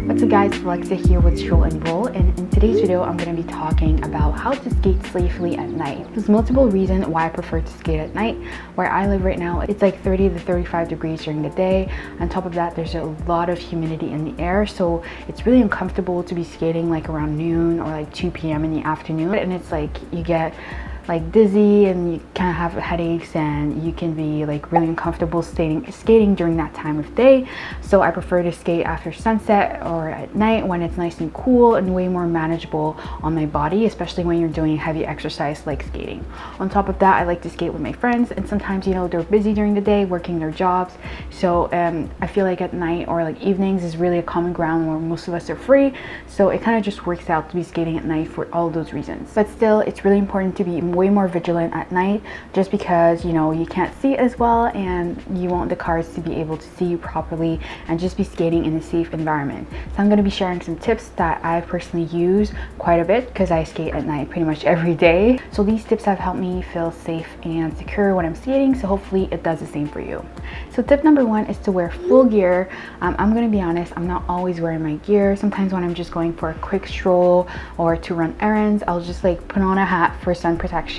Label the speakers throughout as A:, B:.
A: What's up guys, Alexa here with Stroll and Roll, and in today's video I'm going to be talking about how to skate safely at night. There's multiple reasons why I prefer to skate at night. Where I live right now, it's like 30 to 35 degrees during the day. On top of that, there's a lot of humidity in the air, so it's really uncomfortable to be skating like around noon or like 2 p.m. in the afternoon, and it's like you get like dizzy and you kind of have headaches and you can be like really uncomfortable skating during that time of day. So I prefer to skate after sunset or at night when it's nice and cool and way more manageable on my body, especially when you're doing heavy exercise like skating. On top of that, I like to skate with my friends, and sometimes, you know, they're busy during the day working their jobs, so I feel like at night or like evenings is really a common ground where most of us are free, so it kind of just works out to be skating at night for all those reasons. But still, it's really important to be way more vigilant at night, just because, you know, you can't see as well and you want the cars to be able to see you properly and just be skating in a safe environment. So I'm going to be sharing some tips that I personally use quite a bit because I skate at night pretty much every day. So these tips have helped me feel safe and secure when I'm skating, so hopefully it does the same for you. So tip number one is to wear full gear. I'm going to be honest, I'm not always wearing my gear. Sometimes when I'm just going for a quick stroll or to run errands, I'll just like put on a hat for sun protection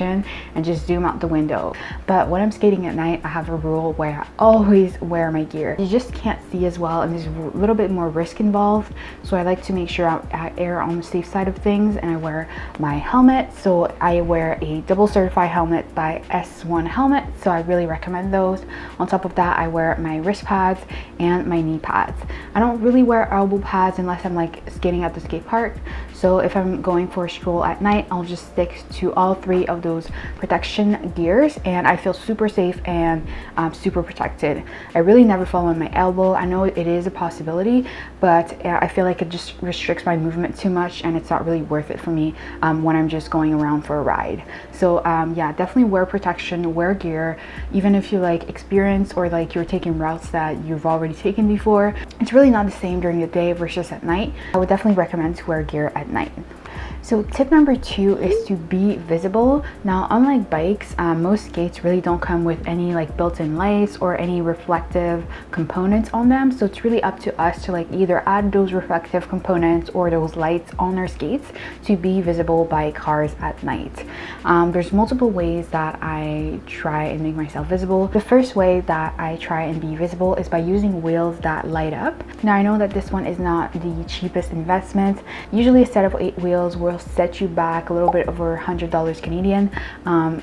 A: and just zoom out the window. But when I'm skating at night, I have a rule where I always wear my gear. You just can't see as well, and there's a little bit more risk involved, so I like to make sure I err on the safe side of things, and I wear my helmet. So I wear a double certified helmet by S1 Helmet, so I really recommend those. On top of that, I wear my wrist pads and my knee pads. I don't really wear elbow pads unless I'm like skating at the skate park, so if I'm going for a stroll at night, I'll just stick to all three of those protection gears, and I feel super safe and super protected. I really never fall on my elbow. I know it is a possibility, but I feel like it just restricts my movement too much, and it's not really worth it for me when I'm just going around for a ride. So yeah, definitely wear protection, wear gear, even if you like experience or like you're taking routes that you've already taken before. It's really not the same during the day versus at night. I would definitely recommend to wear gear at night. So tip number two is to be visible. Now, unlike bikes, most skates really don't come with any like built-in lights or any reflective components on them, so it's really up to us to like either add those reflective components or those lights on our skates to be visible by cars at night. There's multiple ways that I try and make myself visible. The first way that I try and be visible is by using wheels that light up. Now, I know that this one is not the cheapest investment. Usually a set of 8 wheels will set you back a little bit over $100 Canadian,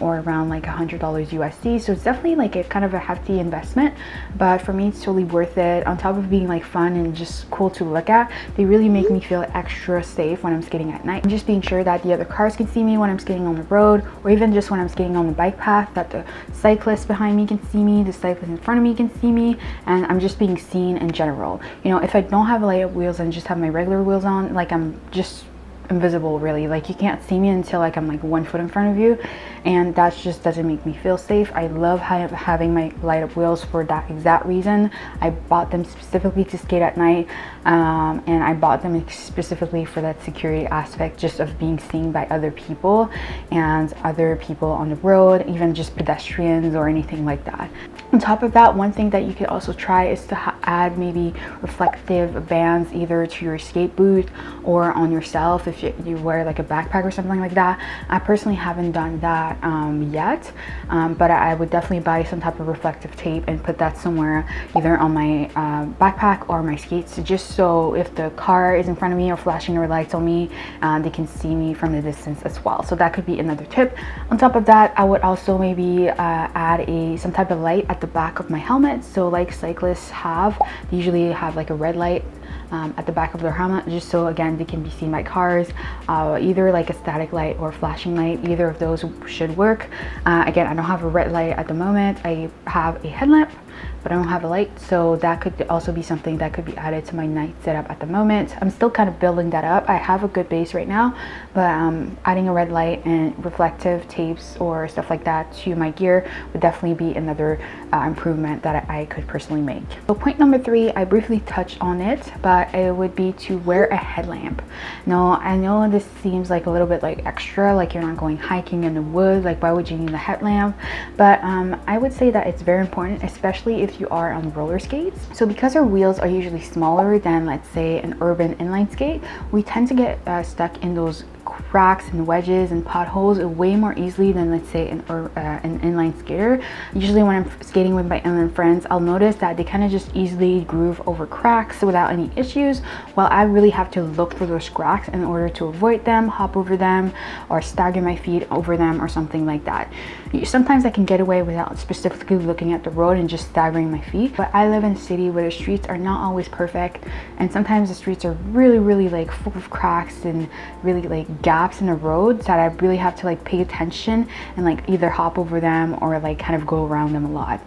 A: or around like $100 USD, so it's definitely like a kind of a hefty investment, but for me it's totally worth it. On top of being like fun and just cool to look at, they really make me feel extra safe when I'm skating at night, and just being sure that the other cars can see me when I'm skating on the road, or even just when I'm skating on the bike path, that the cyclist behind me can see me, the cyclist in front of me can see me, and I'm just being seen in general. You know, if I don't have light up wheels and just have my regular wheels on, like I'm just invisible really. Like you can't see me until like I'm like 1 foot in front of you, and that just doesn't make me feel safe. I love having my light up wheels for that exact reason. I bought them specifically to skate at night, and I bought them specifically for that security aspect, just of being seen by other people and other people on the road, even just pedestrians or anything like that. On top of that, one thing that you could also try is to add maybe reflective bands either to your skate boot or on yourself if you wear like a backpack or something like that. I personally haven't done that yet, but I would definitely buy some type of reflective tape and put that somewhere, either on my backpack or my skates, just so if the car is in front of me or flashing their lights on me, they can see me from the distance as well. So that could be another tip. On top of that, I would also maybe add some type of light at the back of my helmet. So like cyclists have, they usually have like a red light at the back of their helmet, just so again they can be seen by cars. Either like a static light or flashing light, either of those should work. Again, I don't have a red light at the moment. I have a headlamp, but I don't have a light, so that could also be something that could be added to my night setup at the moment. I'm still kind of building that up. I have a good base right now, but adding a red light and reflective tapes or stuff like that to my gear would definitely be another improvement that I could personally make. So point number 3, I briefly touched on it, but it would be to wear a headlamp. Now, I know this seems like a little bit like extra, like you're not going hiking in the woods, like why would you need a headlamp? But I would say that it's very important, especially if if you are on roller skates. So because our wheels are usually smaller than, let's say, an urban inline skate, we tend to get stuck in those cracks and wedges and potholes way more easily than, let's say, an inline skater. Usually when I'm skating with my inline friends, I'll notice that they kind of just easily groove over cracks without any issues, while I really have to look for those cracks in order to avoid them, hop over them, or stagger my feet over them or something like that. Sometimes I can get away without specifically looking at the road and just staggering my feet, but I live in a city where the streets are not always perfect, and sometimes the streets are really like full of cracks and really like gaps in the road that I really have to like pay attention and like either hop over them or like kind of go around them a lot.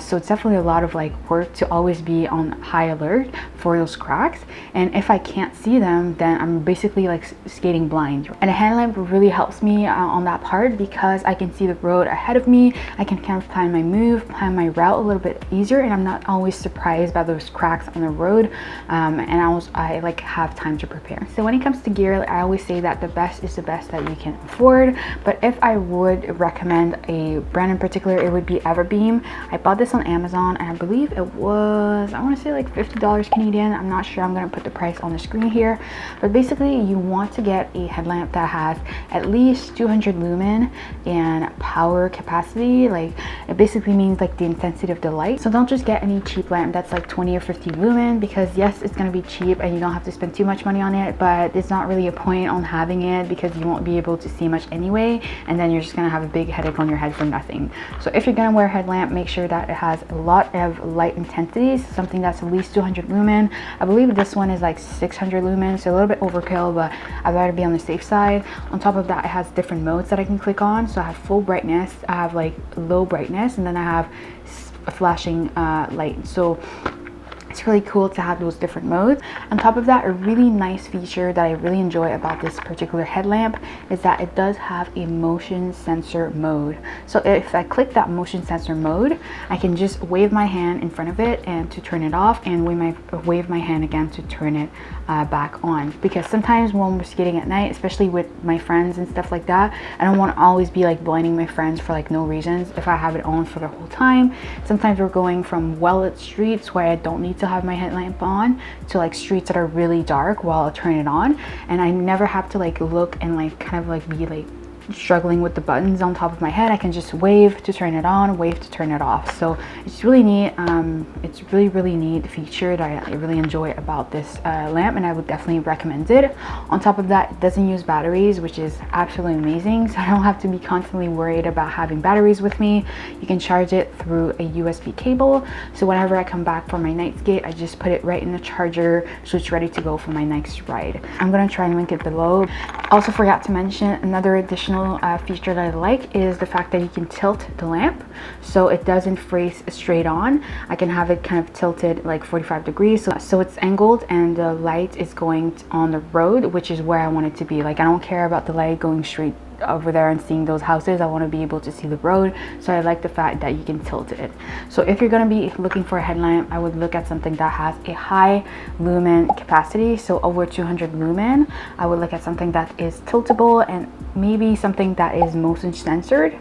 A: So it's definitely a lot of like work to always be on high alert for those cracks, and if I can't see them, then I'm basically like skating blind. And a headlamp really helps me on that part, because I can see the road ahead of me. I can kind of plan my move, plan my route a little bit easier, and I'm not always surprised by those cracks on the road, and I like have time to prepare. So when it comes to gear, I always say that the best is the best that you can afford, but if I would recommend a brand in particular, it would be Everbeam. I bought this on Amazon, and I believe it was, I want to say like $50 Canadian. I'm not sure. I'm going to put the price on the screen here, but basically you want to get a headlamp that has at least 200 lumen and power capacity. Like, it basically means like the intensity of the light. So don't just get any cheap lamp that's like 20 or 50 lumen, because yes, it's going to be cheap and you don't have to spend too much money on it, but it's not really a point on having it because you won't be able to see much anyway, and then you're just going to have a big headache on your head for nothing. So if you're going to wear a headlamp, make sure that it has a lot of light intensity, something that's at least 200 lumen. I believe this one is like 600 lumen, so a little bit overkill, but I'd rather be on the safe side. On top of that, it has different modes that I can click on. So I have full brightness, I have like low brightness, and then I have a flashing light. So it's really cool to have those different modes. On top of that, a really nice feature that I really enjoy about this particular headlamp is that it does have a motion sensor mode. So if I click that motion sensor mode, I can just wave my hand in front of it and to turn it off, and wave my hand again to turn it back on. Because sometimes when we're skating at night, especially with my friends and stuff like that, I don't want to always be like blinding my friends for like no reasons if I have it on for the whole time. Sometimes we're going from well-lit streets where I don't need to have my headlamp on to like streets that are really dark while I turn it on, and I never have to like look and like kind of like be like struggling with the buttons on top of my head. I can just wave to turn it on, wave to turn it off. So it's really neat. It's really neat feature that I really enjoy about this lamp, and I would definitely recommend it. On top of that, it doesn't use batteries, which is absolutely amazing, so I don't have to be constantly worried about having batteries with me. You can charge it through a USB cable, so whenever I come back from my night skate, I just put it right in the charger, so it's ready to go for my next ride. I'm gonna try and link it below. Also forgot to mention another additional feature that I like is the fact that you can tilt the lamp, so it doesn't face straight on. I can have it kind of tilted like 45 degrees, so it's angled and the light is going on the road, which is where I want it to be. Like, I don't care about the light going straight over there and seeing those houses. I want to be able to see the road, so I like the fact that you can tilt it. So if you're going to be looking for a headlamp, I would look at something that has a high lumen capacity, so over 200 lumen. I would look at something that is tiltable, and maybe something that is motion censored,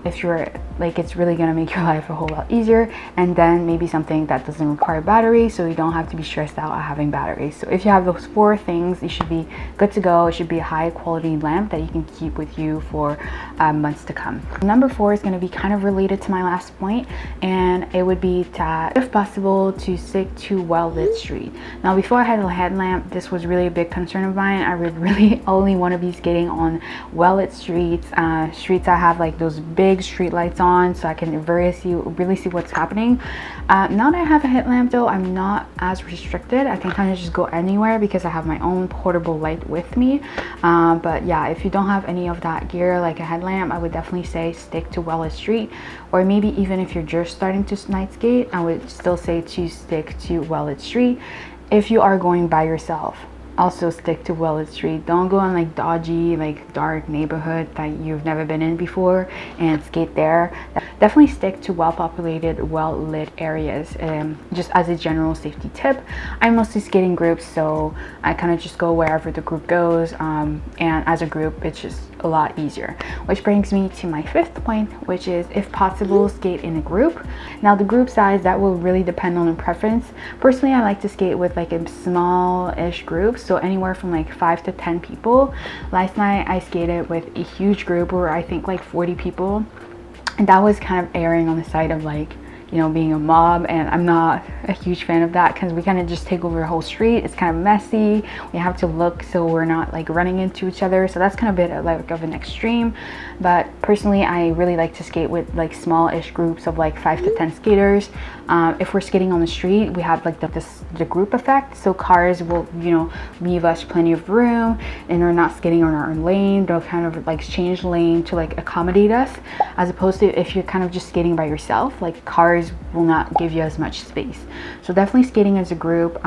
A: if you're like, it's really going to make your life a whole lot easier. And then maybe something that doesn't require battery, so you don't have to be stressed out having batteries. So if you have those 4 things, you should be good to go. It should be a high quality lamp that you can keep with you for months to come. Number 4 is going to be kind of related to my last point, and it would be that if possible to stick to well-lit street. Now, before I had a headlamp, this was really a big concern of mine. I would really only want to be skating on well-lit streets, streets that have like those big street lights on, so I can really see what's happening. Now that I have a headlamp though, I'm not as restricted. I can kind of just go anywhere because I have my own portable light with me. But yeah, if you don't have any of that gear like a headlamp, I would definitely say stick to well-lit street, or maybe even if you're just starting to night skate, I would still say to stick to well-lit street. If you are going by yourself, also stick to well-lit street. Don't go on like dodgy, like dark neighborhood that you've never been in before and skate there. Definitely stick to well-populated, well-lit areas. Just as a general safety tip, I'm mostly skating groups, so I kind of just go wherever the group goes, and as a group it's just a lot easier. Which brings me to my fifth point, which is if possible, skate in a group. Now the group size, that will really depend on the preference. Personally, I like to skate with like a small-ish group, so anywhere from like 5 to 10 people. Last night I skated with a huge group, or I think like 40 people, and that was kind of erring on the side of like, you know, being a mob, and I'm not a huge fan of that because we kind of just take over the whole street. It's kind of messy. We have to look so we're not like running into each other, so that's kind of a bit of, like, of an extreme. But personally, I really like to skate with like small-ish groups of like 5 to 10 skaters. If we're skating on the street, we have like the group effect, so cars will, you know, leave us plenty of room, and we're not skating on our own lane. They'll kind of like change lane to like accommodate us, as opposed to if you're kind of just skating by yourself, like cars will not give you as much space. So definitely skating as a group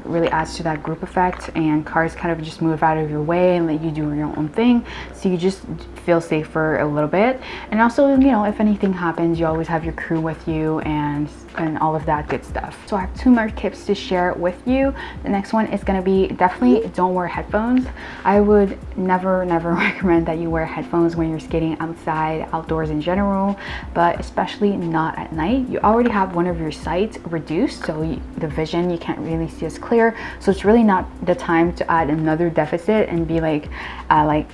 A: really adds to that group effect, and cars kind of just move out of your way and let you do your own thing, so you just feel safer a little bit. And also, you know, if anything happens, you always have your crew with you and all of that good stuff. So I have 2 more tips to share with you. The next one is going to be definitely don't wear headphones. I would never recommend that you wear headphones when you're skating outside, outdoors in general, but especially not at night. You already have one of your sights reduced, so the vision, you can't really see as clear, so it's really not the time to add another deficit and be like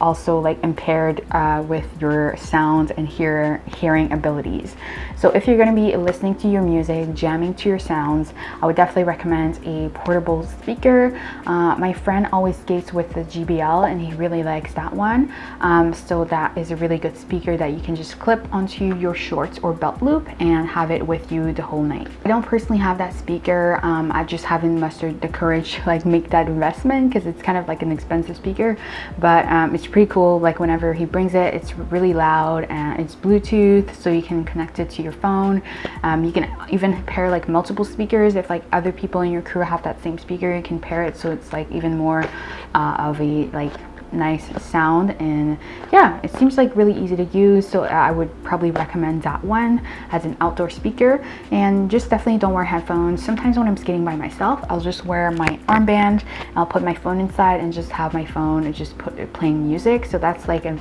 A: also like impaired with your sound and hearing abilities. So if you're going to be listening to your music, jamming to your sounds, I would definitely recommend a portable speaker. My friend always skates with the GBL, and he really likes that one. So that is a really good speaker that you can just clip onto your shorts or belt loop and have it with you the whole night. I don't personally have that speaker. I just haven't mustered the courage to like make that investment because it's kind of like an expensive speaker, but it's pretty cool. Like whenever he brings it, it's really loud, and it's Bluetooth, so you can connect it to your phone. You can even pair like multiple speakers. If like other people in your crew have that same speaker, you can pair it, so it's like even more of a like nice sound. And yeah, it seems like really easy to use, so I would probably recommend that one as an outdoor speaker. And just definitely don't wear headphones. Sometimes when I'm skating by myself, I'll just wear my armband, I'll put my phone inside and just have my phone and just put it playing music, so that's like a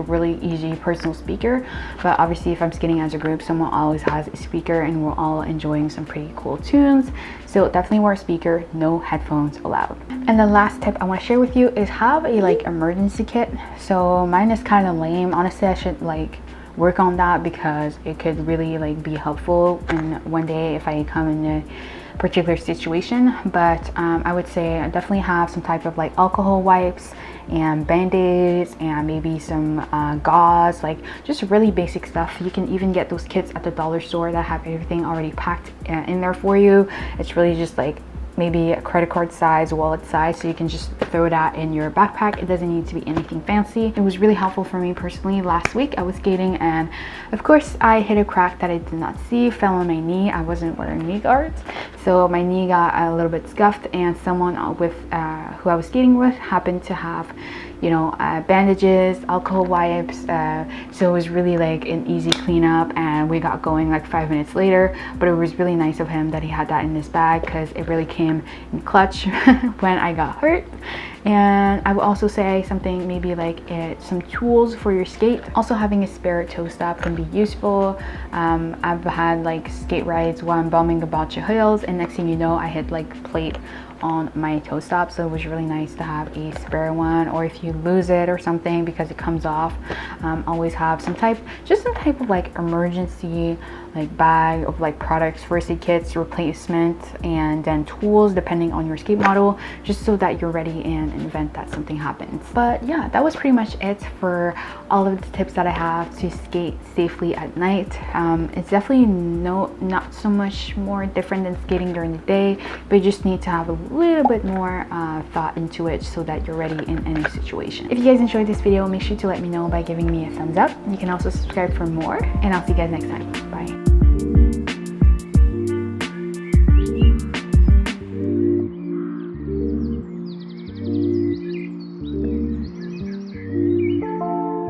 A: really easy personal speaker. But obviously if I'm skating as a group, someone always has a speaker and we're all enjoying some pretty cool tunes, so definitely wear a speaker, no headphones allowed. And the last tip I want to share with you is have a like emergency kit. So mine is kind of lame, honestly. I should like work on that because it could really like be helpful in one day if I come in a particular situation. But I would say I definitely have some type of like alcohol wipes and band-aids and maybe some gauze, like just really basic stuff. You can even get those kits at the dollar store that have everything already packed in there for you. It's really just like maybe a credit card size, wallet size, so you can just throw that in your backpack. It doesn't need to be anything fancy. It was really helpful for me personally. Last week I was skating, and of course I hit a crack that I did not see, fell on my knee. I wasn't wearing knee guards, so my knee got a little bit scuffed, and someone with who I was skating with happened to have, you know, bandages, alcohol wipes, so it was really like an easy cleanup, and we got going like 5 minutes later. But it was really nice of him that he had that in his bag, because it really came in clutch when I got hurt. And I would also say something maybe like some tools for your skate. Also, having a spare toe stop can be useful. I've had like skate rides while I'm bumming a bunch of hills, and next thing you know, I hit like plate on my toe stop, so it was really nice to have a spare one. Or if you lose it or something because it comes off, always have some type of like emergency like bag of like products, first aid kits, replacement, and then tools depending on your skate model, just so that you're ready in an event that something happens. But yeah, that was pretty much it for all of the tips that I have to skate safely at night. It's definitely not so much more different than skating during the day, but you just need to have a little bit more thought into it so that you're ready in any situation. If you guys enjoyed this video, make sure to let me know by giving me a thumbs up. You can also subscribe for more, and I'll see you guys next time. Bye.